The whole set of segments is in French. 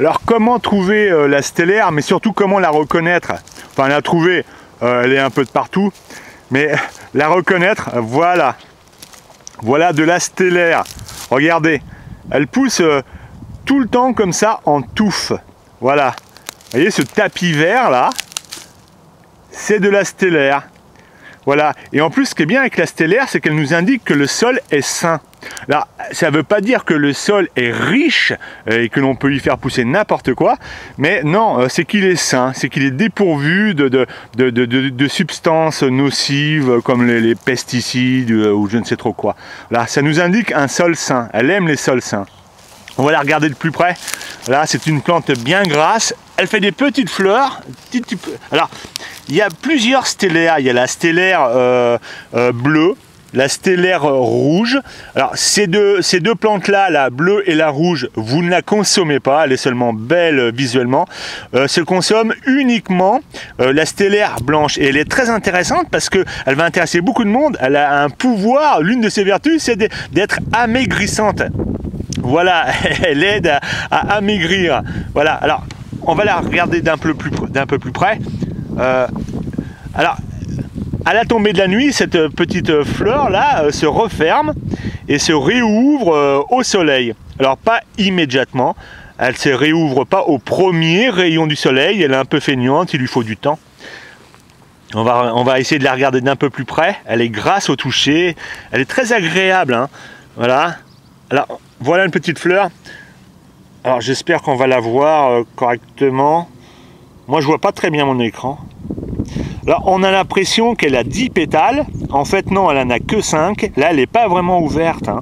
Alors comment trouver la stellaire, mais surtout comment la reconnaître? Enfin la trouver, elle est un peu de partout, mais la reconnaître, voilà. Voilà de la stellaire. Regardez, elle pousse tout le temps comme ça en touffe. Voilà. Vous voyez ce tapis vert là, c'est de la stellaire. Voilà. Et en plus, ce qui est bien avec la stellaire, c'est qu'elle nous indique que le sol est sain. Là, ça ne veut pas dire que le sol est riche et que l'on peut y faire pousser n'importe quoi, mais non, c'est qu'il est sain, c'est qu'il est dépourvu de substances nocives comme les pesticides ou je ne sais trop quoi. Là, ça nous indique un sol sain. Elle aime les sols sains. On va la regarder de plus près. Là, c'est une plante bien grasse. Elle fait des petites fleurs. Alors, il y a plusieurs stellaires. Il y a la stellaire bleue, la stellaire rouge. Alors, ces deux plantes-là, la bleue et la rouge, vous ne la consommez pas. Elle est seulement belle visuellement. Se consomme uniquement la stellaire blanche. Et elle est très intéressante parce qu'elle va intéresser beaucoup de monde. Elle a un pouvoir. L'une de ses vertus, c'est d'être amaigrissante. Voilà, elle aide à amaigrir. Voilà, alors on va la regarder d'un peu plus près. Alors, à la tombée de la nuit, cette petite fleur là se referme et se réouvre au soleil. Alors pas immédiatement, elle se réouvre pas au premier rayon du soleil, elle est un peu feignante, il lui faut du temps. On va essayer de la regarder d'un peu plus près. Elle est grasse au toucher, elle est très agréable, hein. Voilà. Alors, voilà une petite fleur. Alors, j'espère qu'on va la voir correctement. Moi, je vois pas très bien mon écran. Alors, on a l'impression qu'elle a 10 pétales. En fait, non, elle en a que 5. Là, elle n'est pas vraiment ouverte, hein.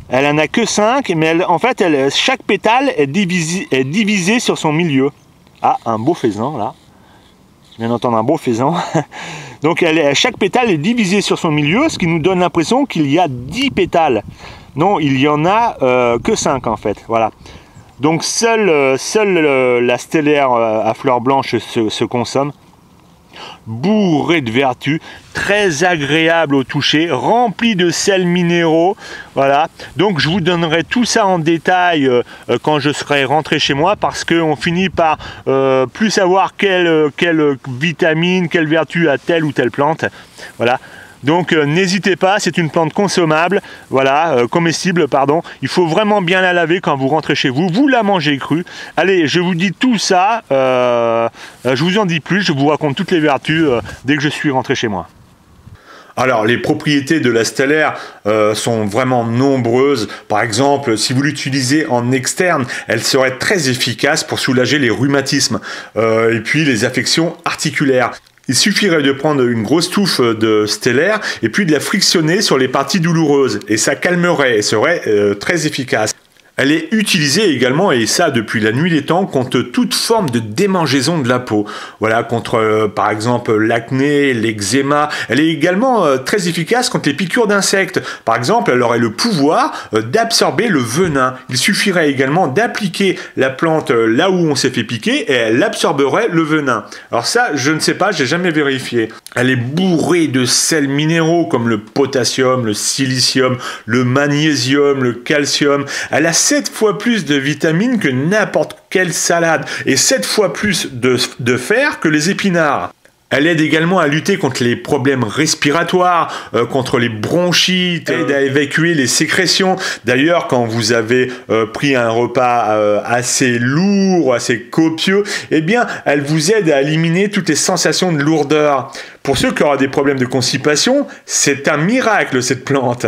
Elle en a que 5, mais en fait, chaque pétale est divisé sur son milieu. Ah, un beau faisan, là. Je viens d'entendre un beau faisan. Donc, chaque pétale est divisé sur son milieu, ce qui nous donne l'impression qu'il y a 10 pétales. Non, il y en a que 5 en fait, voilà. Donc seule la stellaire à fleurs blanches se consomme. Bourrée de vertus, très agréable au toucher, rempli de sels minéraux, voilà. Donc je vous donnerai tout ça en détail quand je serai rentré chez moi, parce qu'on finit par plus savoir quelle vitamine, quelle vertu a telle ou telle plante, voilà. Donc n'hésitez pas, c'est une plante consommable, voilà, comestible, pardon. Il faut vraiment bien la laver quand vous rentrez chez vous. Vous la mangez crue. Allez, je vous dis tout ça, je vous en dis plus, je vous raconte toutes les vertus dès que je suis rentré chez moi. Alors, les propriétés de la stellaire sont vraiment nombreuses. Par exemple, si vous l'utilisez en externe, elle serait très efficace pour soulager les rhumatismes et puis les affections articulaires. Il suffirait de prendre une grosse touffe de stellaire et puis de la frictionner sur les parties douloureuses. Et ça calmerait et serait très efficace. Elle est utilisée également, et ça depuis la nuit des temps, contre toute forme de démangeaison de la peau. Voilà, contre par exemple l'acné, l'eczéma. Elle est également très efficace contre les piqûres d'insectes. Par exemple, elle aurait le pouvoir d'absorber le venin. Il suffirait également d'appliquer la plante là où on s'est fait piquer et elle absorberait le venin. Alors ça, je ne sais pas, j'ai jamais vérifié. Elle est bourrée de sels minéraux comme le potassium, le silicium, le magnésium, le calcium. Elle a 7 fois plus de vitamines que n'importe quelle salade et 7 fois plus de fer que les épinards. Elle aide également à lutter contre les problèmes respiratoires, contre les bronchites, aide à évacuer les sécrétions. D'ailleurs, quand vous avez pris un repas assez lourd, assez copieux, eh bien, elle vous aide à éliminer toutes les sensations de lourdeur. Pour ceux qui auront des problèmes de constipation, c'est un miracle cette plante.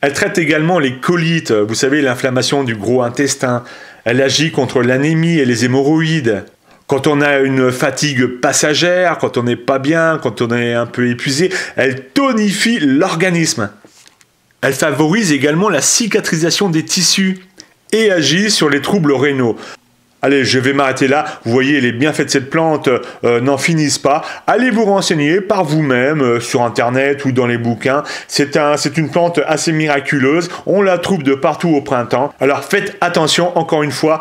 Elle traite également les colites, vous savez, l'inflammation du gros intestin. Elle agit contre l'anémie et les hémorroïdes. Quand on a une fatigue passagère, quand on n'est pas bien, quand on est un peu épuisé, elle tonifie l'organisme. Elle favorise également la cicatrisation des tissus et agit sur les troubles rénaux. Allez, je vais m'arrêter là. Vous voyez, les bienfaits de cette plante n'en finissent pas. Allez vous renseigner par vous-même sur Internet ou dans les bouquins. C'est une plante assez miraculeuse. On la trouve de partout au printemps. Alors faites attention, encore une fois,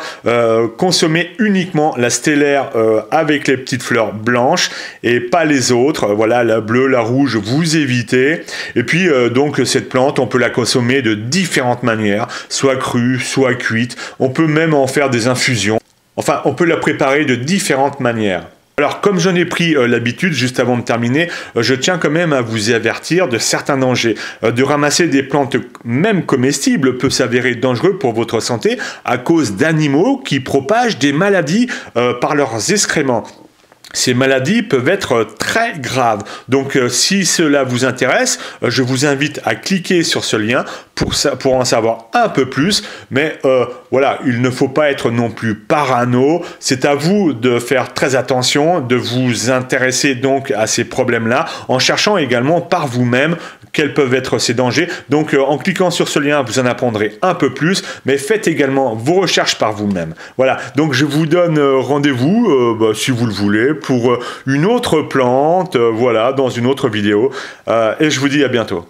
consommez uniquement la stellaire avec les petites fleurs blanches et pas les autres. Voilà, la bleue, la rouge, vous évitez. Et puis, donc, cette plante, on peut la consommer de différentes manières, soit crue, soit cuite. On peut même en faire des infusions. Enfin, on peut la préparer de différentes manières. Alors, comme j'en ai pris l'habitude, juste avant de terminer, je tiens quand même à vous avertir de certains dangers. De ramasser des plantes, même comestibles, peut s'avérer dangereux pour votre santé à cause d'animaux qui propagent des maladies par leurs excréments. Ces maladies peuvent être très graves. Donc, si cela vous intéresse, je vous invite à cliquer sur ce lien pour en savoir un peu plus. Mais voilà, il ne faut pas être non plus parano. C'est à vous de faire très attention, de vous intéresser donc à ces problèmes-là, en cherchant également par vous-même quels peuvent être ces dangers. Donc, en cliquant sur ce lien, vous en apprendrez un peu plus, mais faites également vos recherches par vous-même. Voilà, donc je vous donne rendez-vous, si vous le voulez, pour une autre plante, voilà, dans une autre vidéo. Et je vous dis à bientôt.